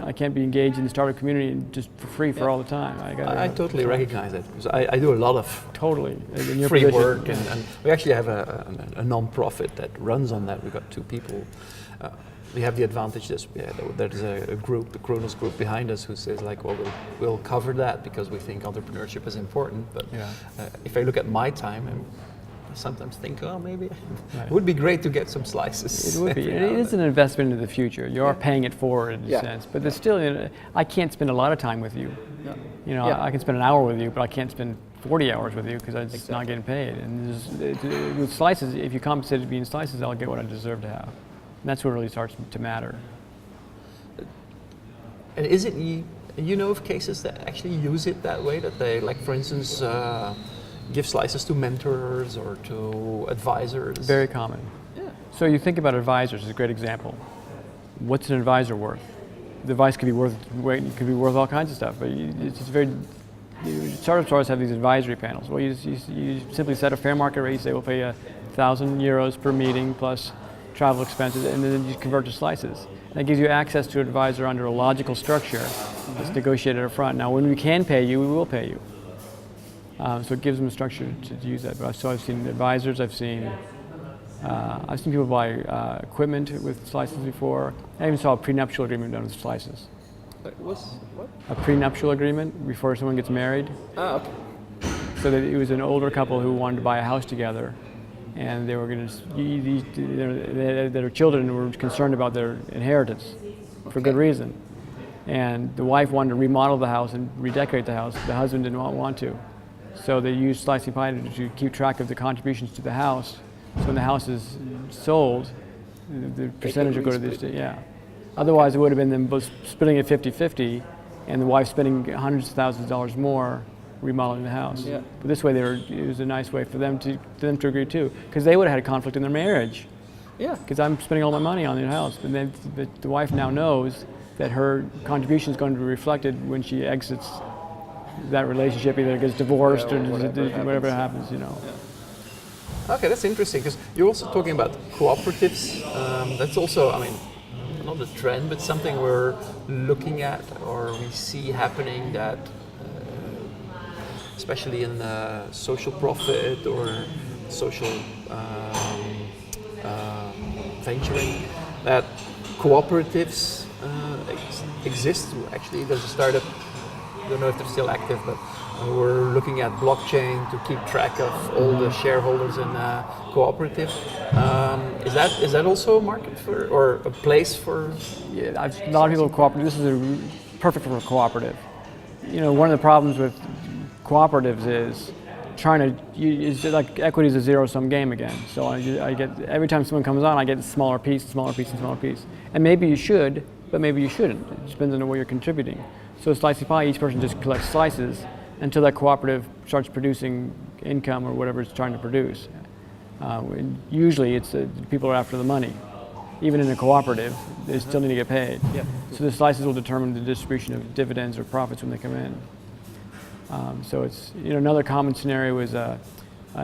I can't be engaged in the startup community just for free for all the time. I totally recognize that because I do a lot of totally in your free position. work and we actually have a non-profit that runs on that. We've got 2 people. We have the advantage that there's a group, the Kronos group behind us who says like, well, we'll cover that because we think entrepreneurship is important. But if I look at my time, I sometimes think, oh, maybe it would be great to get some slices. It would be. It is an investment into the future. You are paying it forward in a sense, but there's still, I can't spend a lot of time with you. Yeah. I can spend an hour with you, but I can't spend 40 hours with you because I'm just not getting paid. And with slices, if you compensate me in slices, I'll get what I deserve to have. And that's what really starts to matter. And is it, you know of cases that actually use it that way, that they, like for instance, give slices to mentors or to advisors? Very common. Yeah. So you think about advisors as a great example. What's an advisor worth? The advice could be worth all kinds of stuff, but it's just very. Startups always have these advisory panels. Well, you simply set a fair market rate. You say we'll pay €1,000 per meeting plus travel expenses, and then you convert to slices. And that gives you access to an advisor under a logical structure that's negotiated up front. Now, when we can pay you, we will pay you. So it gives them a structure to use that. But I've seen advisors. I've seen people buy equipment with slices before. I even saw a prenuptial agreement done with slices. What? A prenuptial agreement before someone gets married. Ah, okay. So that it was an older couple who wanted to buy a house together, and they were going to. Their children were concerned about their inheritance, for good reason. And the wife wanted to remodel the house and redecorate the house. The husband didn't want to. So they used Slicing Pie to keep track of the contributions to the house. So when the house is sold, the percentage would go to the estate. Yeah. Otherwise, it would have been them both splitting it 50-50, and the wife spending hundreds of thousands of dollars more remodeling the house. Yeah. But this way, it was a nice way for them to agree too, because they would have had a conflict in their marriage. Yeah. Because I'm spending all my money on the house, but then the wife now knows that her contribution is going to be reflected when she exits that relationship, either gets divorced or whatever happens, you know. Yeah. Okay, that's interesting, because you're also talking about cooperatives. That's also, I mean, not a trend, but something we're looking at or we see happening that, especially in social profit or social venturing, that cooperatives exist. Actually, there's a startup, I don't know if they're still active, but we're looking at blockchain to keep track of all the shareholders in a cooperative. Is that also a market for, or a place for? Yeah, a lot of people cooperative. This is perfect for a cooperative. You know, one of the problems with cooperatives is it's like equity is a zero-sum game again. So I get, every time someone comes on, I get a smaller piece, smaller piece, and smaller piece. And maybe you should, but maybe you shouldn't. It depends on the way you're contributing. So slicing pie, each person just collects slices until that cooperative starts producing income or whatever it's trying to produce. Usually it's people are after the money. Even in a cooperative, they still need to get paid. Yeah. So the slices will determine the distribution of dividends or profits when they come in. So it's, you know, another common scenario is an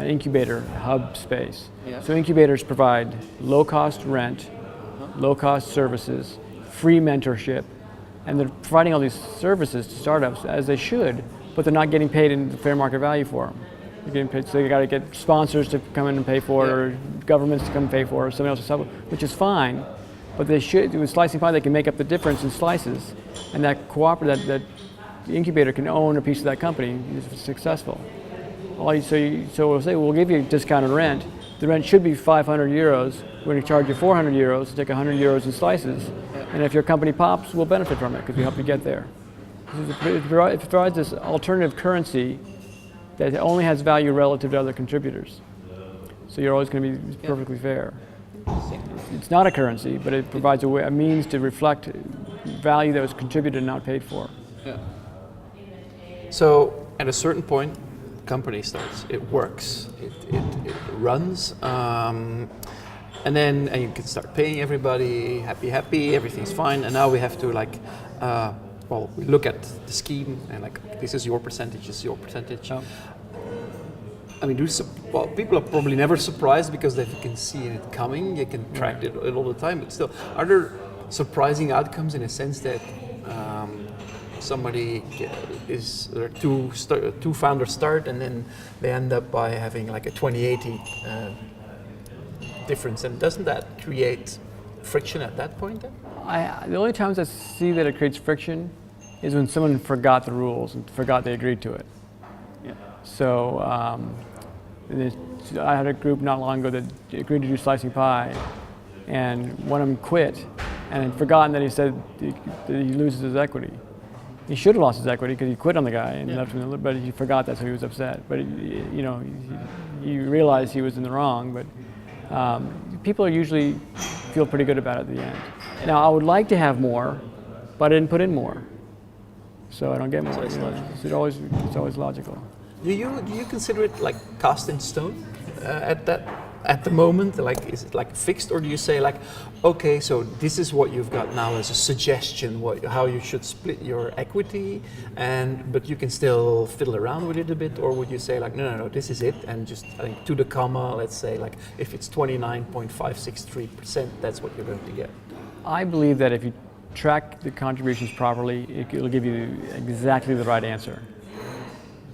incubator hub space. Yeah. So incubators provide low-cost rent, low-cost services, free mentorship, and they're providing all these services to startups as they should, but they're not getting paid in the fair market value for them. They're getting paid, so you got to get sponsors to come in and pay for it, or governments to come pay for it, or somebody else to sell it, which is fine. But they should, with slicing pie, they can make up the difference in slices, and that cooperative, that incubator can own a piece of that company if it's successful. So we'll say, we'll give you discounted rent. The rent should be 500 euros. We're going to charge you 400 euros to take 100 euros in slices. And if your company pops, we'll benefit from it because we help you get there. It provides this alternative currency that only has value relative to other contributors. So you're always going to be perfectly fair. It's not a currency, but it provides a means to reflect value that was contributed and not paid for. Yeah. So at a certain point, company starts, it works, it runs, and then you can start paying everybody, happy, everything's fine, and now we have to we look at the scheme and this is your percentage, this is your percentage. Oh. I mean, people are probably never surprised because they can see it coming, you can track it all the time, but still, are there surprising outcomes in a sense that somebody two founders start and then they end up by having like a 20/80 difference, and doesn't that create friction at that point then? The only times I see that it creates friction is when someone forgot the rules and forgot they agreed to it. Yeah. So I had a group not long ago that agreed to do slicing pie, and one of them quit and had forgotten that he said that he loses his equity. He should have lost his equity because he quit on the guy and left him, but he forgot that, so he was upset. But he realized he was in the wrong. But people usually feel pretty good about it at the end. Now I would like to have more, but I didn't put in more, so I don't get more. It's always logical. Do you consider it like cast in stone at the moment? Like, is it like fixed, or do you say like, okay, so this is what you've got now as a suggestion, how you should split your equity, but you can still fiddle around with it a bit, or would you say like, no, this is it, and just to the comma, let's say like if it's 29.563%, that's what you're going to get? I believe that if you track the contributions properly, it'll give you exactly the right answer.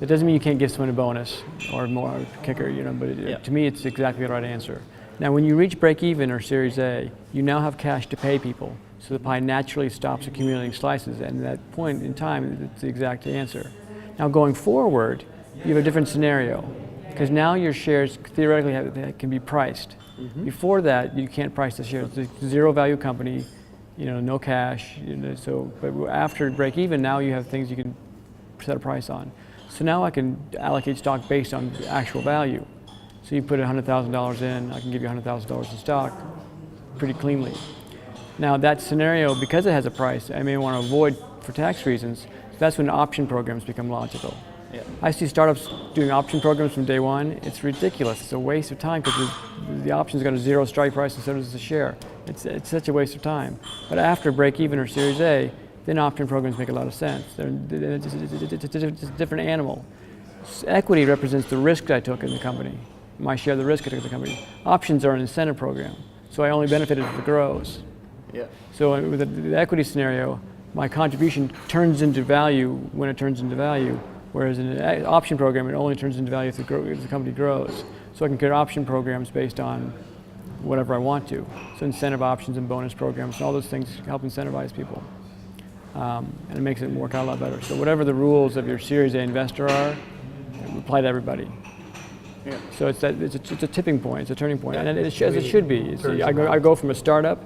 That doesn't mean you can't give someone a bonus or more kicker, but to me it's exactly the right answer. Now when you reach break even or Series A, you now have cash to pay people, so the pie naturally stops accumulating slices, and at that point in time it's the exact answer. Now going forward, you have a different scenario, because now your shares theoretically can be priced. Mm-hmm. Before that, you can't price the shares. It's a zero value company, no cash, but after break even, now you have things you can set a price on. So now I can allocate stock based on the actual value. So you put $100,000 in, I can give you $100,000 in stock pretty cleanly. Now that scenario, because it has a price, I may want to avoid for tax reasons. So that's when option programs become logical. Yeah. I see startups doing option programs from day one. It's ridiculous. It's a waste of time because the option's got a zero strike price instead of a share. It's such a waste of time. But after break even or Series A, then option programs make a lot of sense. It's a different animal. Equity represents the risk I took in the company, my share of the risk I took in the company. Options are an incentive program, so I only benefited if it grows. Yeah. So with the equity scenario, my contribution turns into value when it turns into value, whereas in an option program, it only turns into value if the company grows. So I can create option programs based on whatever I want to. So incentive options and bonus programs and all those things help incentivize people. and it makes it work out a lot better. So whatever the rules of your Series A investor are, apply to everybody. Yeah. So it's a tipping point, it's a turning point, Yeah. and as it should be. I go from a startup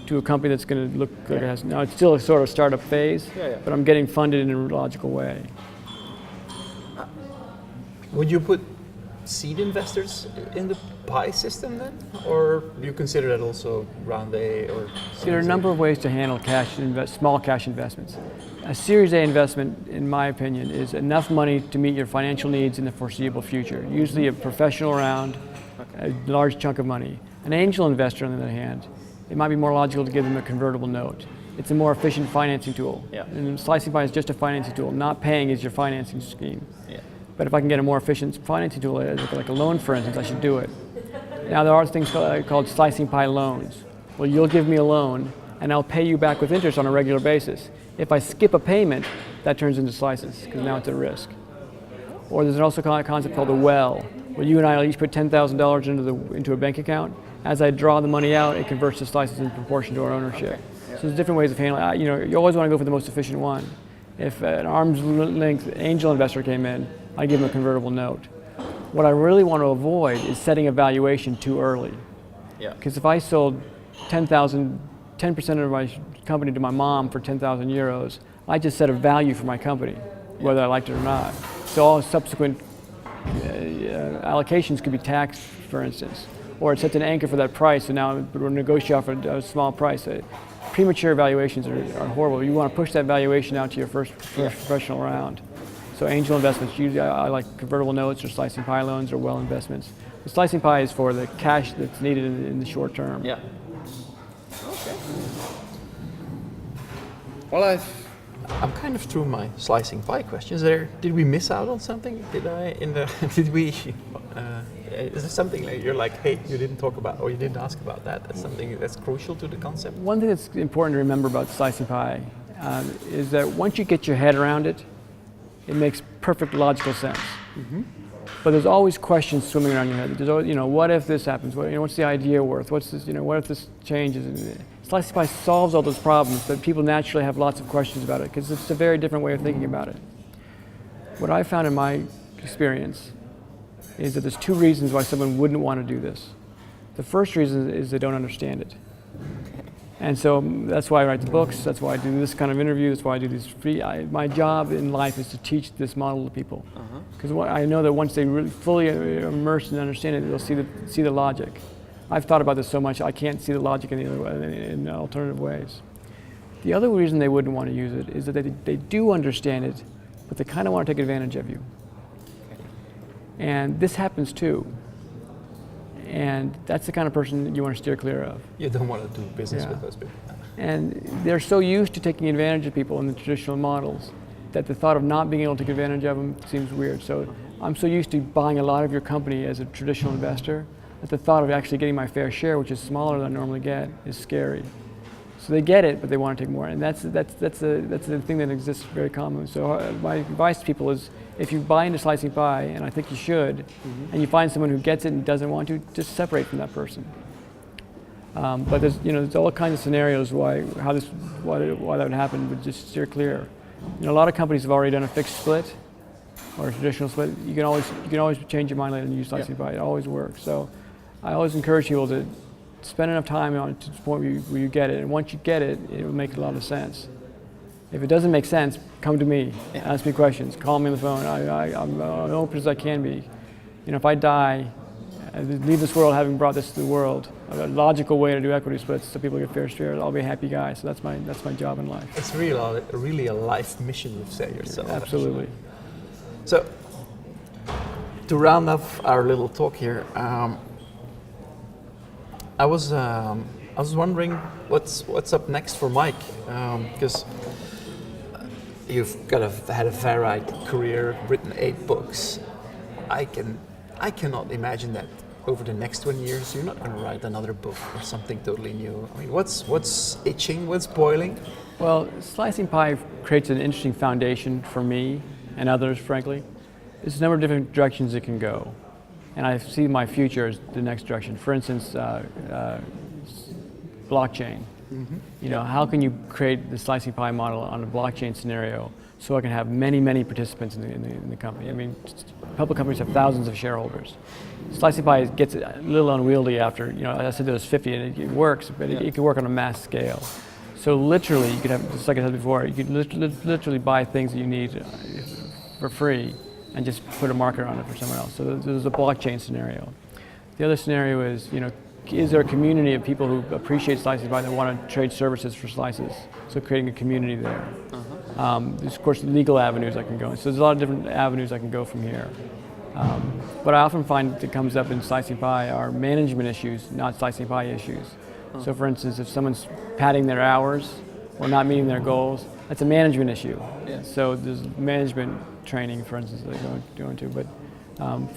to a company that's going to look like it has, now it's still a sort of startup phase, but I'm getting funded in a logical way. Would you put seed investors in the PI system then? Or do you consider that also round A or? See, there are a number of ways to handle small cash investments. A Series A investment, in my opinion, is enough money to meet your financial needs in the foreseeable future. Usually a professional round, a large chunk of money. An angel investor, on the other hand, it might be more logical to give them a convertible note. It's a more efficient financing tool. Yeah. And slicing pie is just a financing tool. Not paying is your financing scheme. Yeah. But if I can get a more efficient financing tool, like a loan, for instance, I should do it. Now there are things called slicing pie loans. Well, you'll give me a loan, and I'll pay you back with interest on a regular basis. If I skip a payment, that turns into slices, because now it's at risk. Or there's also a concept called a well, where you and I will each put $10,000 into a bank account. As I draw the money out, it converts to slices in proportion to our ownership. Okay. Yeah. So there's different ways of handling it. You always want to go for the most efficient one. If an arm's length angel investor came in, I'd give him a convertible note. What I really want to avoid is setting a valuation too early. Yeah. Because if I sold 10% of my company to my mom for 10,000 euros, I just set a value for my company, whether I liked it or not. So all subsequent allocations could be taxed, for instance, or it sets an anchor for that price, so now we're negotiating for a small price. Premature valuations are horrible. You want to push that valuation out to your first professional round. So angel investments, usually I like convertible notes or slicing pie loans or well investments. The slicing pie is for the cash that's needed in the short term. Yeah. Okay. Well, I'm kind of through my slicing pie questions. Did we miss out on something? Did we? Is there something like you're like, hey, you didn't talk about, or you didn't ask about that? That's something that's crucial to the concept. One thing that's important to remember about slicing pie is that once you get your head around it, it makes perfect logical sense. Mm-hmm. But there's always questions swimming around your head. There's always, what if this happens? What's the idea worth? What's this? What if this changes? Slicing pie solves all those problems, but people naturally have lots of questions about it because it's a very different way of thinking about it. What I found in my experience is that there's two reasons why someone wouldn't want to do this. The first reason is they don't understand it. And so that's why I write the books, that's why I do this kind of interview, that's why I do these my job in life is to teach this model to people. Because I know that once they really fully immerse and understand it, they'll see the logic. I've thought about this so much, I can't see the logic in alternative ways. The other reason they wouldn't want to use it is that they do understand it, but they kind of want to take advantage of you. And this happens too. And that's the kind of person you want to steer clear of. You don't want to do business with those people. And they're so used to taking advantage of people in the traditional models that the thought of not being able to take advantage of them seems weird. So I'm so used to buying a lot of your company as a traditional investor that the thought of actually getting my fair share, which is smaller than I normally get, is scary. So they get it, but they want to take more. And that's the thing that exists very commonly. So my advice to people is, if you buy into slicing pie, and I think you should, and you find someone who gets it and doesn't want to, just separate from that person. But there's all kinds of scenarios why that would happen, but just steer clear. A lot of companies have already done a fixed split or a traditional split. You can always change your mind later and use slicing pie. It always works. So I always encourage people to spend enough time on it to the point where you get it, and once you get it, it will make a lot of sense. If it doesn't make sense, come to me, ask me questions, call me on the phone. I'm open as I can be. If I die, leave this world having brought this to the world, a logical way to do equity splits so people get fair share, I'll be a happy guy. So that's my job in life. It's really a life mission you've set yourself. Absolutely. So, to round off our little talk here, I was wondering what's up next for Mike, because you've had a varied career, written 8 books. I cannot imagine that over the next 20 years you're not going to write another book or something totally new. I mean, what's itching? What's boiling? Well, slicing pie creates an interesting foundation for me and others, frankly. There's a number of different directions it can go. And I see my future as the next direction. For instance, blockchain. You know, how can you create the slicing pie model on a blockchain scenario so I can have many, many participants in the company? I mean, public companies have thousands of shareholders. Slicing pie gets a little unwieldy after, you know, I said there was 50 and it works, but it can work on a mass scale. So literally, you could have, just like I said before, you could literally buy things that you need for free and just put a marker on it for someone else. So there's a blockchain scenario. The other scenario is, you know, is there a community of people who appreciate slicing pie that want to trade services for slices? So creating a community there. There's of course legal avenues I can go in. So there's a lot of different avenues I can go from here. But I often find that comes up in slicing pie are management issues, not slicing pie issues. So for instance, if someone's padding their hours or not meeting their goals, that's a management issue. So there's management training, for instance, that I go into. But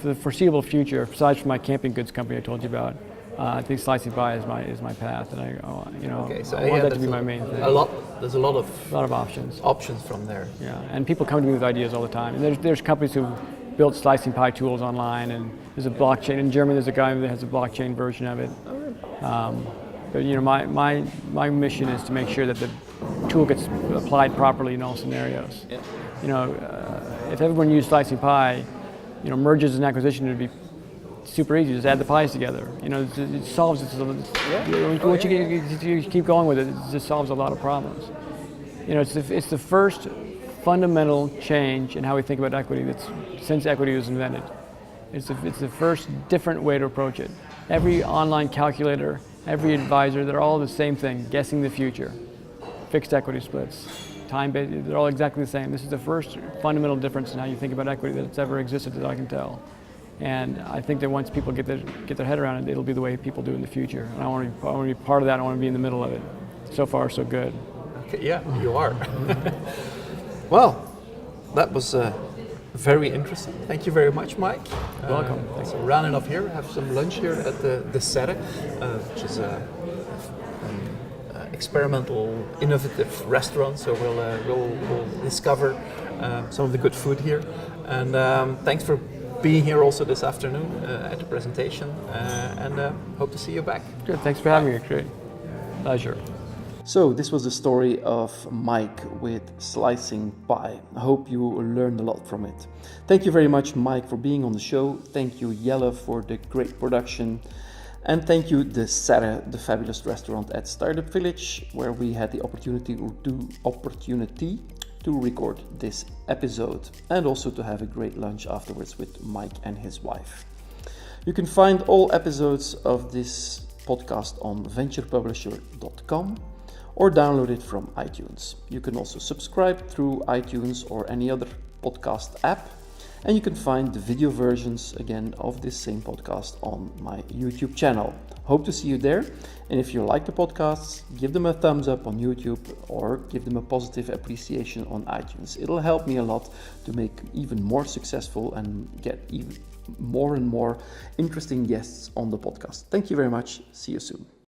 for the foreseeable future, aside from my camping goods company I told you about, I think slicing pie is my path, and I want that to be my main thing. There's a lot of options from there. Yeah, and people come to me with ideas all the time. And there's companies who built slicing pie tools online, and there's a blockchain in Germany. There's a guy that has a blockchain version of it. But you know, my mission is to make sure that the tool gets applied properly in all scenarios. You know, if everyone used slicing pie, you know, mergers and acquisition would be super easy. Just add the pies together. You know, it solves it. Once you keep going with it, it just solves a lot of problems. You know, it's the first fundamental change in how we think about equity that's since equity was invented. It's the first different way to approach it. Every online calculator, every advisor, they're all the same thing, guessing the future. Fixed equity splits, time-based, they're all exactly the same. This is the first fundamental difference in how you think about equity that's ever existed that I can tell. And I think that once people get their head around it, it'll be the way people do in the future. And I want to be part of that. I want to be in the middle of it. So far, so good. Okay, yeah, you are. Well, that was very interesting. Thank you very much, Mike. You're welcome. So rounding off here, have some lunch here at the Serre, which is an experimental, innovative restaurant. So we'll discover some of the good food here. And thanks for being here also this afternoon at the presentation, and hope to see you back. Good, thanks for having me, great. Pleasure. So this was the story of Mike with slicing pie. I hope you learned a lot from it. Thank you very much, Mike, for being on the show. Thank you, Jelle, for the great production. And thank you, the Serre, the fabulous restaurant at Startup Village, where we had the opportunity to record this episode, and also to have a great lunch afterwards with Mike and his wife. You can find all episodes of this podcast on venturepublisher.com or download it from iTunes. You can also subscribe through iTunes or any other podcast app, and you can find the video versions again of this same podcast on my YouTube channel. Hope to see you there, and if you like the podcasts, give them a thumbs up on YouTube or give them a positive appreciation on iTunes. It'll help me a lot to make even more successful and get even more and more interesting guests on the podcast. Thank you very much. See you soon.